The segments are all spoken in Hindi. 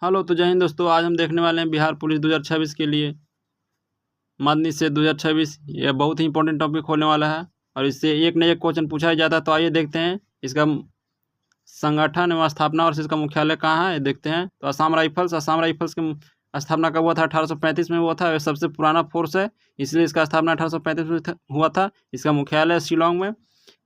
हेलो, तो जय हिंद दोस्तों। आज हम देखने वाले हैं बिहार पुलिस 2026 के लिए मदनी से 2026। यह बहुत ही इंपॉर्टेंट टॉपिक होने वाला है और इससे एक न एक क्वेश्चन पूछा ही जाता है। तो आइए देखते हैं इसका संगठन एवं स्थापना और इसका मुख्यालय कहाँ है, ये देखते हैं। तो असम राइफल्स की स्थापना कब हुआ था? 1835 में हुआ था। यह सबसे पुराना फोर्स है, इसलिए इसका स्थापना 1835 में हुआ था। इसका मुख्यालय शिलोंग में।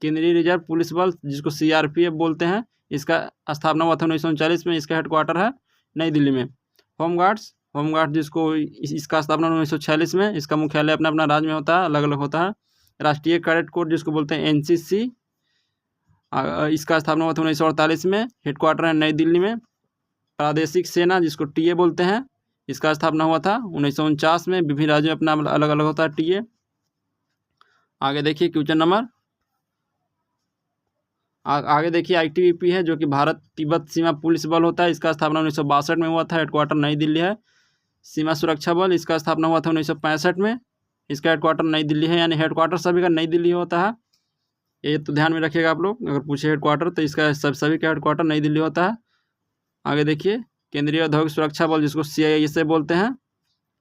केंद्रीय रिजर्व पुलिस बल, जिसको CRPF बोलते हैं, इसका स्थापना हुआ था 1939 में। इसका हेडक्वार्टर है नई दिल्ली में। होमगार्ड जिसको इसका स्थापना 1946 में। इसका मुख्यालय अपना अपना राज्य में होता है, अलग अलग होता है। राष्ट्रीय कैडेट कोर जिसको बोलते हैं NCC, इसका स्थापना हुआ था 1948 में। हेडक्वार्टर है नई दिल्ली में। प्रादेशिक सेना जिसको TA बोलते हैं, इसका स्थापना हुआ था 1949 में। विभिन्न राज्यों में अपना अलग अलग होता है TA। आगे देखिए क्वेश्चन नंबर, आगे देखिए ITBP है, जो कि भारत तिब्बत सीमा पुलिस बल होता है। इसका स्थापना 1962 में हुआ था। हेडक्वार्टर नई दिल्ली है। सीमा सुरक्षा बल, इसका स्थापना हुआ था 1965 में। इसका हेडक्वार्टर नई दिल्ली है, यानी हेडक्वार्टर सभी का नई दिल्ली होता है। ये तो ध्यान में रखिएगा आप लोग, अगर पूछे हेडक्वार्टर तो इसका सभी का हेडक्वार्टर नई दिल्ली होता है। आगे देखिए केंद्रीय औद्योगिक सुरक्षा बल, जिसको CISF बोलते हैं,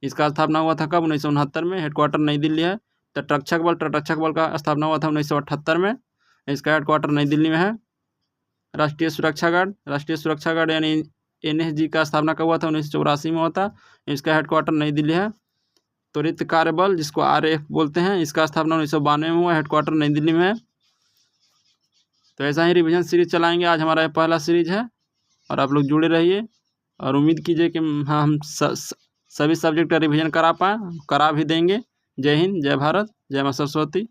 इसका स्थापना हुआ था कब? 1969 में। हेडक्वार्टर नई दिल्ली है। तटरक्षक बल का स्थापना हुआ था 1978 में। इसका हेडक्वार्टर नई दिल्ली में है। राष्ट्रीय सुरक्षा गार्ड यानी NSG का स्थापना कब हुआ था? 1984 में हुआ था। इसका हेडक्वार्टर नई दिल्ली है। त्वरित कार्य बल, जिसको RAF बोलते हैं, इसका स्थापना 1992 में हुआ। हेडक्वार्टर नई दिल्ली में है। तो ऐसा ही रिवीजन सीरीज चलाएंगे। आज हमारा पहला सीरीज है और आप लोग जुड़े रहिए और उम्मीद कीजिए कि हम सभी सब्जेक्ट का रिवीजन करा भी देंगे। जय हिंद, जय भारत, जय मां सरस्वती।